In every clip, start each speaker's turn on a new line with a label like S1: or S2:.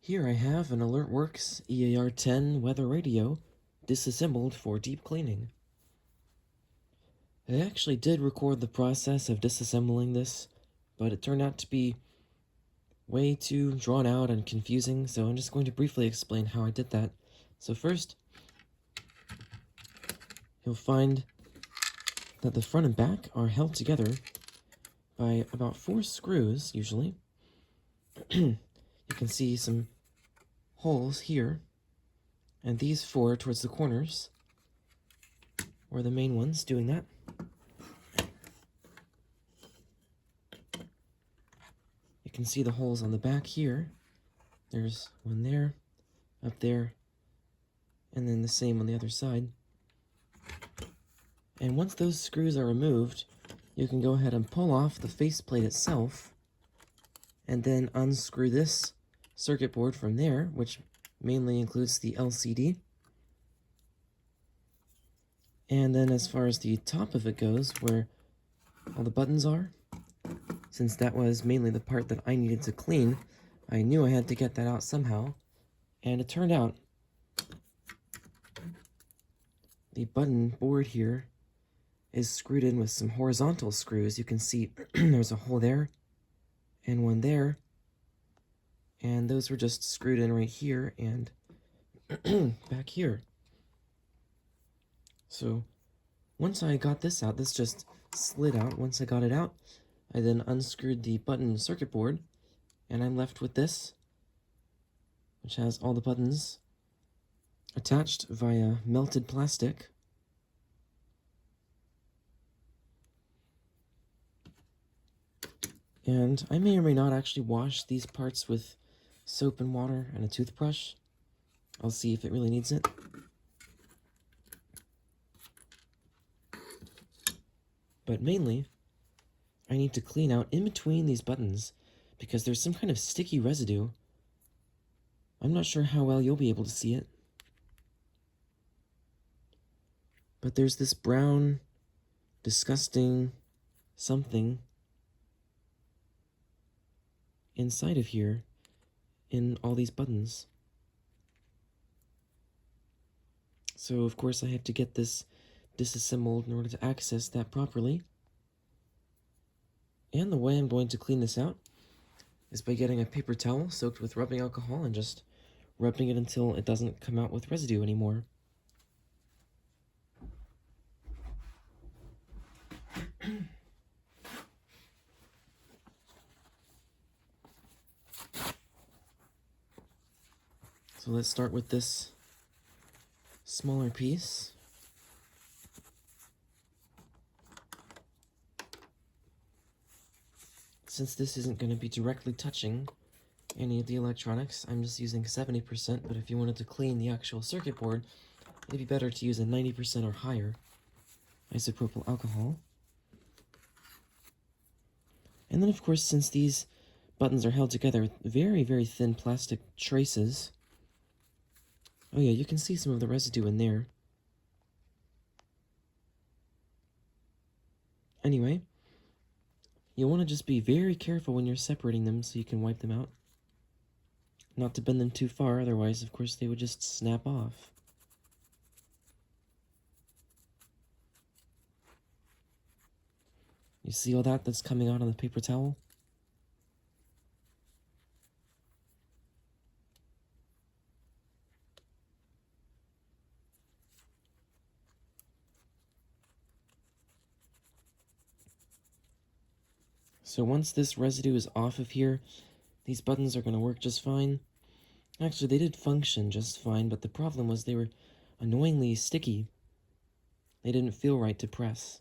S1: Here I have an AlertWorks EAR-10 weather radio disassembled for deep cleaning. I actually did record the process of disassembling this, but it turned out to be way too drawn out and confusing, so I'm just going to briefly explain how I did that. So first, you'll find that the front and back are held together by about 4 screws, usually. You can see some holes here, and these 4 towards the corners were the main ones doing that. You can see the holes on the back here. There's one there, up there, and then the same on the other side. And once those screws are removed, you can go ahead and pull off the faceplate itself, and then unscrew this circuit board from there, which mainly includes the LCD. And then as far as the top of it goes, where all the buttons are, since that was mainly the part that I needed to clean, I knew I had to get that out somehow, and it turned out the button board here is screwed in with some horizontal screws. You can see there's a hole there and one there, and those were just screwed in right here and back here. So once I got this out, this just slid out. Once I got it out, I then unscrewed the button circuit board, and I'm left with this, which has all the buttons attached via melted plastic. And I may or may not actually wash these parts with soap and water and a toothbrush. I'll see if it really needs it. But mainly, I need to clean out in between these buttons because there's some kind of sticky residue. I'm not sure how well you'll be able to see it, but there's this brown, disgusting something inside of here in all these buttons. So of course I have to get this disassembled in order to access that properly. And the way I'm going to clean this out is by getting a paper towel soaked with rubbing alcohol and just rubbing it until it doesn't come out with residue anymore. So let's start with this smaller piece. Since this isn't going to be directly touching any of the electronics, I'm just using 70%, but if you wanted to clean the actual circuit board, it'd be better to use a 90% or higher isopropyl alcohol. And then of course, since these buttons are held together with very, very thin plastic traces, oh yeah, you can see some of the residue in there. Anyway, you'll want to just be very careful when you're separating them so you can wipe them out. Not to bend them too far, otherwise, of course, they would just snap off. You see all that that's coming out on the paper towel? So once this residue is off of here, these buttons are going to work just fine. Actually, they did function just fine, but the problem was they were annoyingly sticky. They didn't feel right to press.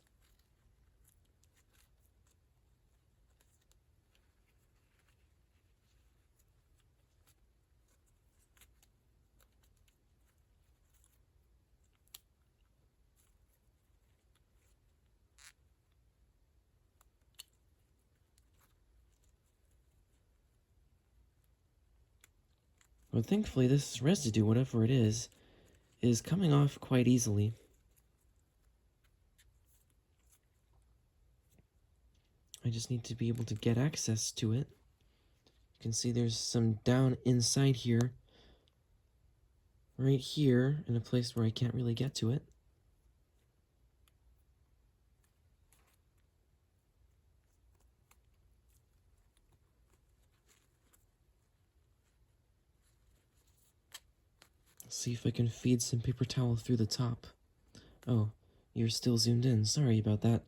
S1: But thankfully, this residue, whatever it is coming off quite easily. I just need to be able to get access to it, can see there's some down inside here, right here, in a place where I can't really get to it. See if I can feed some paper towel through the top. Oh, you're still zoomed in. Sorry about that.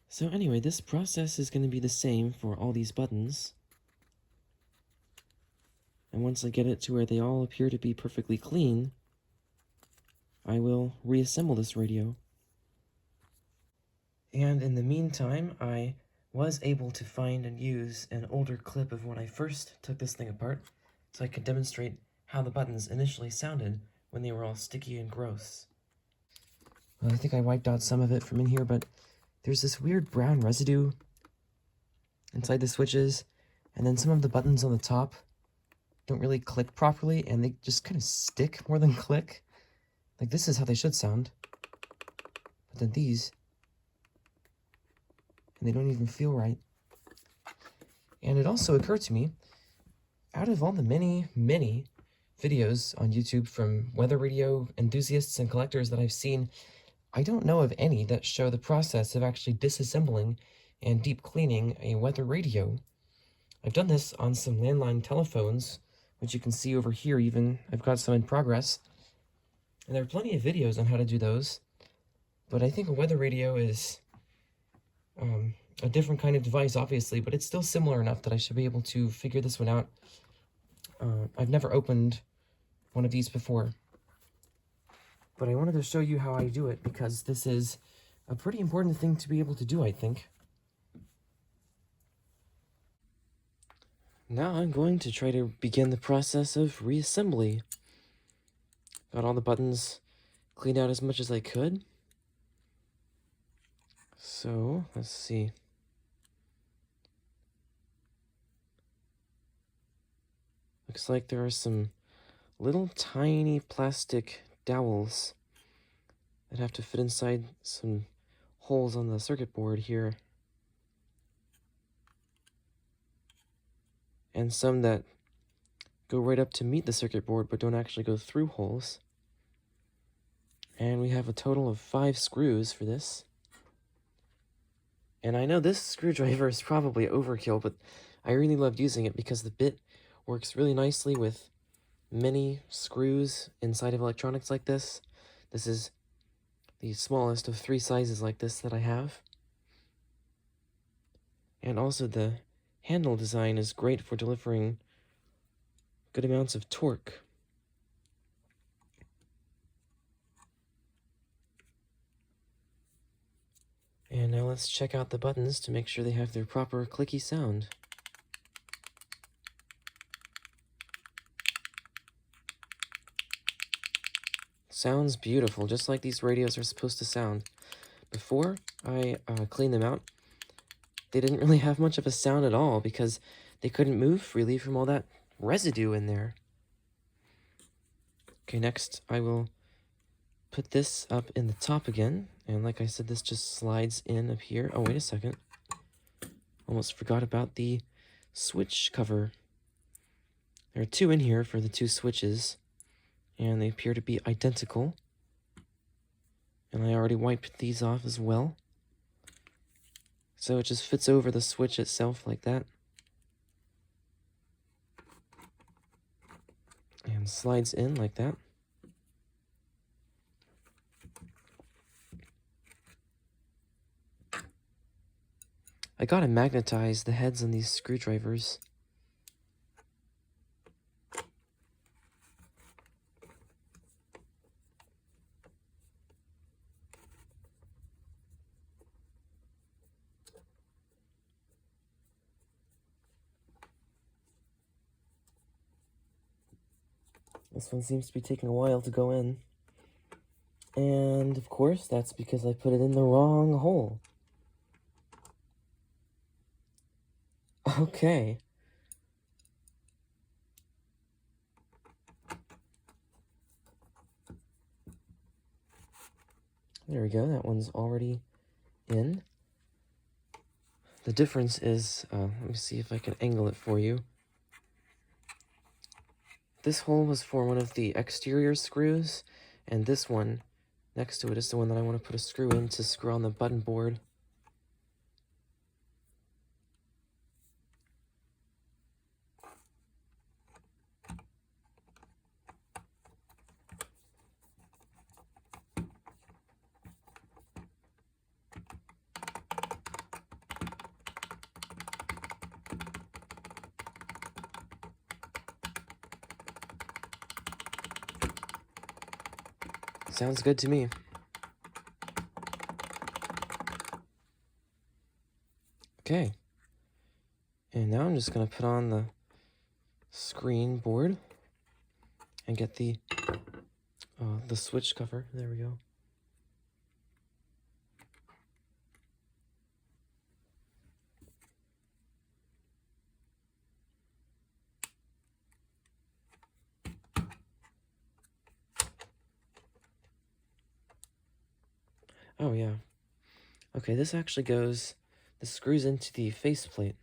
S1: So anyway, this process is going to be the same for all these buttons. And once I get it to where they all appear to be perfectly clean, I will reassemble this radio. And in the meantime, I was able to find and use an older clip of when I first took this thing apart, so I could demonstrate how the buttons initially sounded when they were all sticky and gross. Well, I think I wiped out some of it from in here, but there's this weird brown residue inside the switches, and then some of the buttons on the top don't really click properly, and they just kind of stick more than click. Like, this is how they should sound. But then these, and they don't even feel right. And it also occurred to me, out of all the many videos on YouTube from weather radio enthusiasts and collectors that I've seen, I don't know of any that show the process of actually disassembling and deep cleaning a weather radio. I've done this on some landline telephones, which you can see over here even. I've got some in progress. And there are plenty of videos on how to do those. But I think a weather radio is a different kind of device, obviously, but it's still similar enough that I should be able to figure this one out. I've never opened one of these before. But I wanted to show you how I do it, because this is a pretty important thing to be able to do, I think. Now I'm going to try to begin the process of reassembly. Got all the buttons cleaned out as much as I could. So, let's see. Looks like there are some little tiny plastic dowels that have to fit inside some holes on the circuit board here. And some that go right up to meet the circuit board but don't actually go through holes. And we have a total of 5 screws for this. And I know this screwdriver is probably overkill, but I really loved using it because the bit works really nicely with many screws inside of electronics like this. This is the smallest of 3 sizes like this that I have. And also the handle design is great for delivering good amounts of torque. And now let's check out the buttons to make sure they have their proper clicky sound. Sounds beautiful, just like these radios are supposed to sound. Before I cleaned them out, they didn't really have much of a sound at all because they couldn't move freely from all that residue in there. Okay, next I will put this up in the top again, and like I said, this just slides in up here. Oh, wait a second. Almost forgot about the switch cover. There are 2 in here for the 2 switches, and they appear to be identical. And I already wiped these off as well. So it just fits over the switch itself like that. And slides in like that. I gotta magnetize the heads on these screwdrivers. This one seems to be taking a while to go in. And, of course, that's because I put it in the wrong hole. Okay. There we go, that one's already in. The difference is, let me see if I can angle it for you. This hole was for one of the exterior screws, and this one next to it is the one that I want to put a screw in to screw on the button board. Sounds good to me. Okay. And now I'm just going to put on the screen board and get the switch cover. There we go. Oh, yeah. Okay, this actually goes, this screws into the faceplate.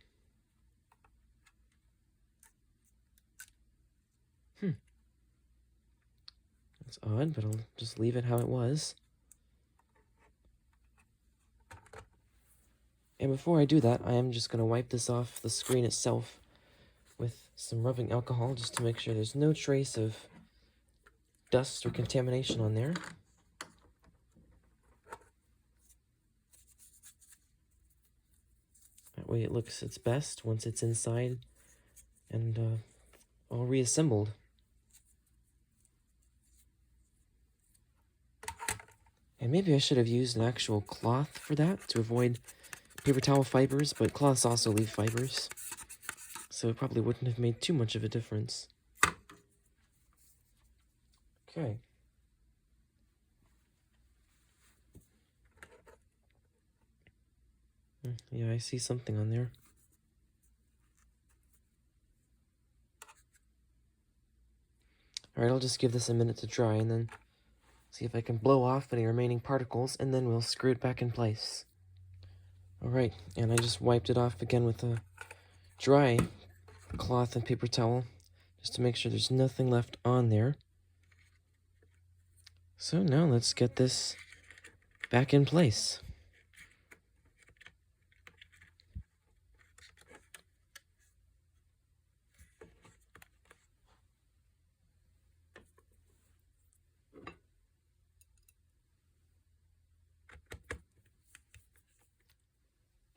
S1: That's odd, but I'll just leave it how it was. And before I do that, I am just going to wipe this off the screen itself with some rubbing alcohol just to make sure there's no trace of dust or contamination on there. That way it looks its best once it's inside and all reassembled. And maybe I should have used an actual cloth for that to avoid paper towel fibers, but cloths also leave fibers, so it probably wouldn't have made too much of a difference. Okay. Yeah, I see something on there. Alright, I'll just give this a minute to dry and then see if I can blow off any remaining particles, and then we'll screw it back in place. Alright, and I just wiped it off again with a dry cloth and paper towel, just to make sure there's nothing left on there. So now let's get this back in place.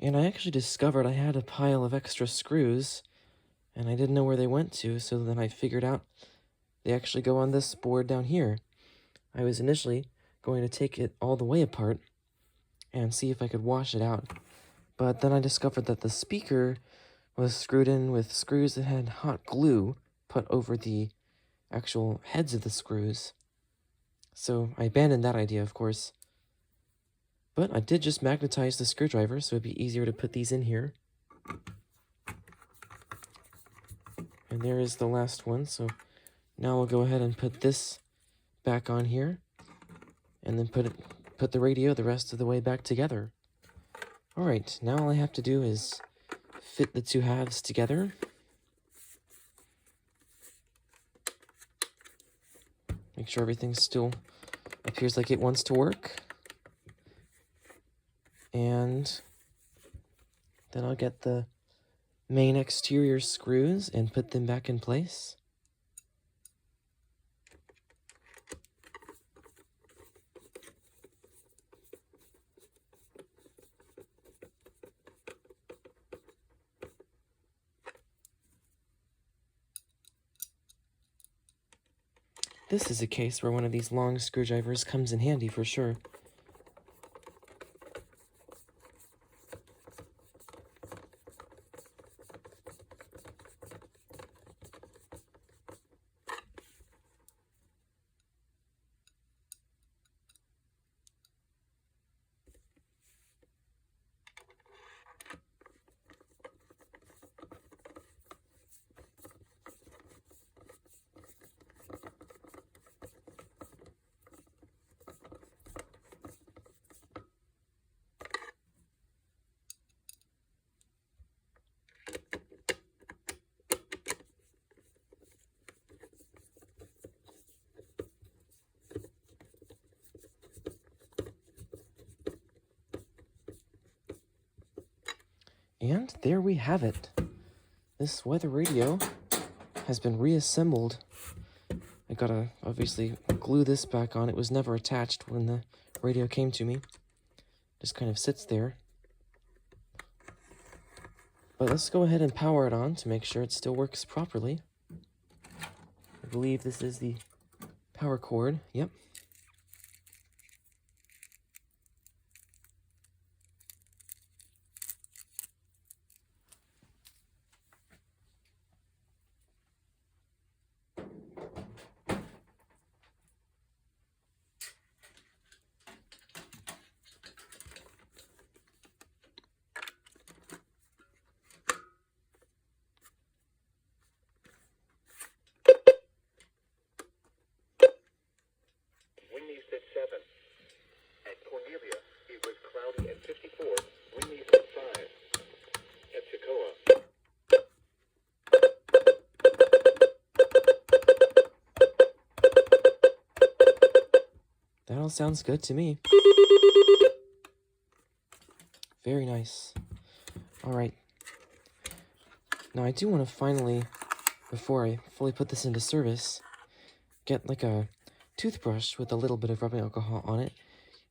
S1: And I actually discovered I had a pile of extra screws, and I didn't know where they went to, so then I figured out they actually go on this board down here. I was initially going to take it all the way apart and see if I could wash it out, but then I discovered that the speaker was screwed in with screws that had hot glue put over the actual heads of the screws. So I abandoned that idea, of course. But I did just magnetize the screwdriver, so it'd be easier to put these in here. And there is the last one, so now we'll go ahead and put this back on here, and then put the radio the rest of the way back together. Alright, now all I have to do is fit the two halves together. Make sure everything still appears like it wants to work. And then I'll get the main exterior screws and put them back in place. This is a case where one of these long screwdrivers comes in handy for sure. And there we have it. This weather radio has been reassembled. I gotta obviously glue this back on. It was never attached when the radio came to me. Just kind of sits there. But let's go ahead and power it on to make sure it still works properly. I believe this is the power cord. Yep.
S2: Windy said 7. At Cornelia, it was cloudy at 54. Windy said 5. At Socoa.
S1: That all sounds good to me. Very nice. Alright. Now I do want to finally, before I fully put this into service, get like a toothbrush with a little bit of rubbing alcohol on it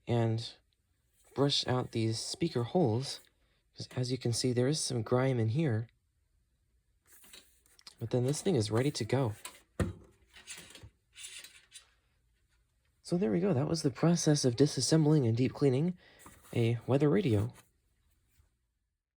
S1: and brush out these speaker holes. Because as you can see, there is some grime in here. But then this thing is ready to go. So there we go. That was the process of disassembling and deep cleaning a weather radio.